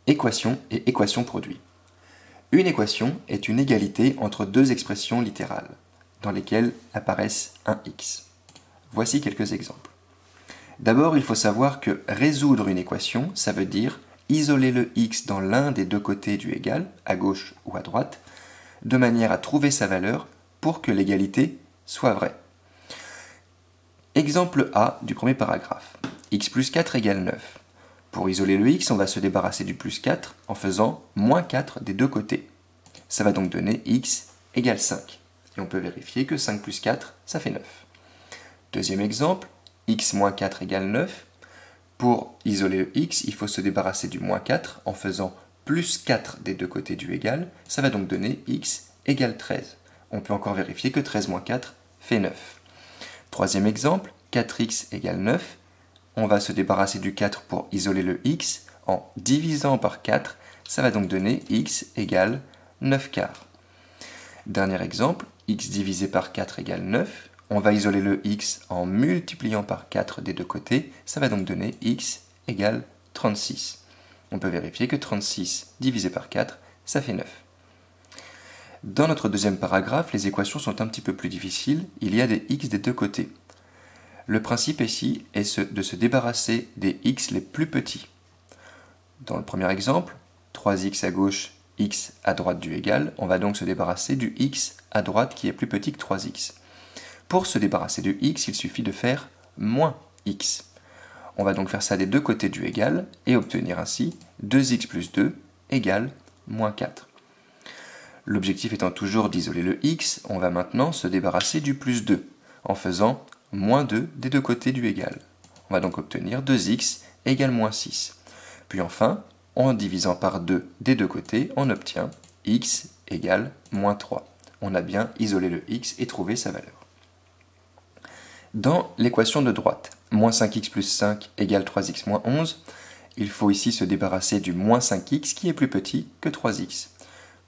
Équation et équation produit. Une équation est une égalité entre deux expressions littérales, dans lesquelles apparaissent un x. Voici quelques exemples. D'abord, il faut savoir que résoudre une équation, ça veut dire isoler le x dans l'un des deux côtés du égal, à gauche ou à droite, de manière à trouver sa valeur pour que l'égalité soit vraie. Exemple A du premier paragraphe. X plus 4 égale 9. Pour isoler le x, on va se débarrasser du plus 4 en faisant moins 4 des deux côtés. Ça va donc donner x égale 5. Et on peut vérifier que 5 plus 4, ça fait 9. Deuxième exemple, x moins 4 égale 9. Pour isoler le x, il faut se débarrasser du moins 4 en faisant plus 4 des deux côtés du égal. Ça va donc donner x égale 13. On peut encore vérifier que 13 moins 4 fait 9. Troisième exemple, 4x égale 9. On va se débarrasser du 4 pour isoler le x en divisant par 4. Ça va donc donner x égale 9 quarts. Dernier exemple, x divisé par 4 égale 9. On va isoler le x en multipliant par 4 des deux côtés. Ça va donc donner x égale 36. On peut vérifier que 36 divisé par 4, ça fait 9. Dans notre deuxième paragraphe, les équations sont un petit peu plus difficiles. Il y a des x des deux côtés. Le principe ici est de se débarrasser des x les plus petits. Dans le premier exemple, 3x à gauche, x à droite du égal, on va donc se débarrasser du x à droite qui est plus petit que 3x. Pour se débarrasser du x, il suffit de faire moins x. On va donc faire ça des deux côtés du égal et obtenir ainsi 2x plus 2 égale moins 4. L'objectif étant toujours d'isoler le x, on va maintenant se débarrasser du plus 2 en faisant moins 2 des deux côtés du égal. On va donc obtenir 2x égale moins 6. Puis enfin, en divisant par 2 des deux côtés, on obtient x égale moins 3. On a bien isolé le x et trouvé sa valeur. Dans l'équation de droite, moins 5x plus 5 égale 3x moins 11, il faut ici se débarrasser du moins 5x qui est plus petit que 3x.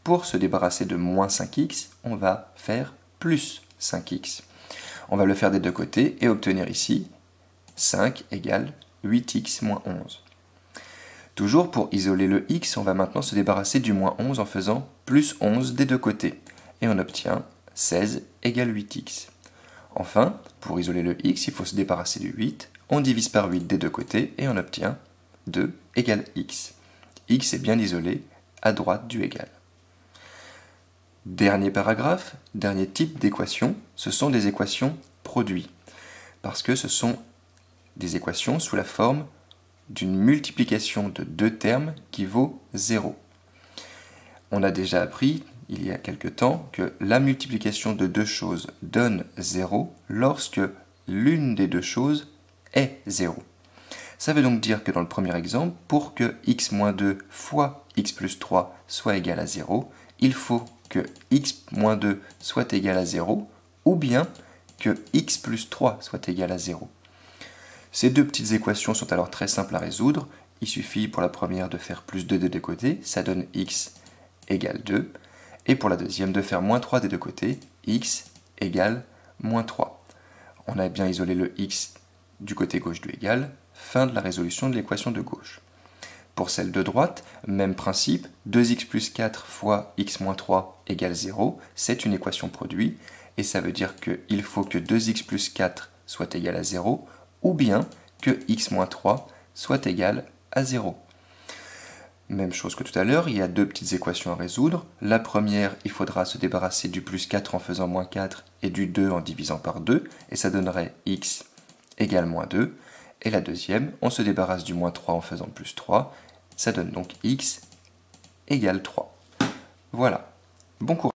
Pour se débarrasser de moins 5x, on va faire plus 5x. On va le faire des deux côtés et obtenir ici 5 égale 8x moins 11. Toujours pour isoler le x, on va maintenant se débarrasser du moins 11 en faisant plus 11 des deux côtés. Et on obtient 16 égale 8x. Enfin, pour isoler le x, il faut se débarrasser du 8. On divise par 8 des deux côtés et on obtient 2 égale x. X est bien isolé à droite du égal. Dernier paragraphe, dernier type d'équation, ce sont des équations produits. Parce que ce sont des équations sous la forme d'une multiplication de deux termes qui vaut 0. On a déjà appris, il y a quelque temps, que la multiplication de deux choses donne 0 lorsque l'une des deux choses est 0. Ça veut donc dire que dans le premier exemple, pour que x moins 2 fois x plus 3 soit égal à 0, il faut que x moins 2 soit égal à 0, ou bien que x plus 3 soit égal à 0. Ces deux petites équations sont alors très simples à résoudre. Il suffit pour la première de faire plus 2 des deux côtés, ça donne x égale 2. Et pour la deuxième de faire moins 3 des deux côtés, x égale moins 3. On a bien isolé le x du côté gauche du égal. Fin de la résolution de l'équation de gauche. Pour celle de droite, même principe, 2x plus 4 fois x moins 3 égale 0, c'est une équation produit, et ça veut dire qu'il faut que 2x plus 4 soit égal à 0, ou bien que x moins 3 soit égal à 0. Même chose que tout à l'heure, il y a deux petites équations à résoudre. La première, il faudra se débarrasser du plus 4 en faisant moins 4 et du 2 en divisant par 2, et ça donnerait x égale moins 2. Et la deuxième, on se débarrasse du moins 3 en faisant plus 3, ça donne donc x égale 3. Voilà. Bon courage.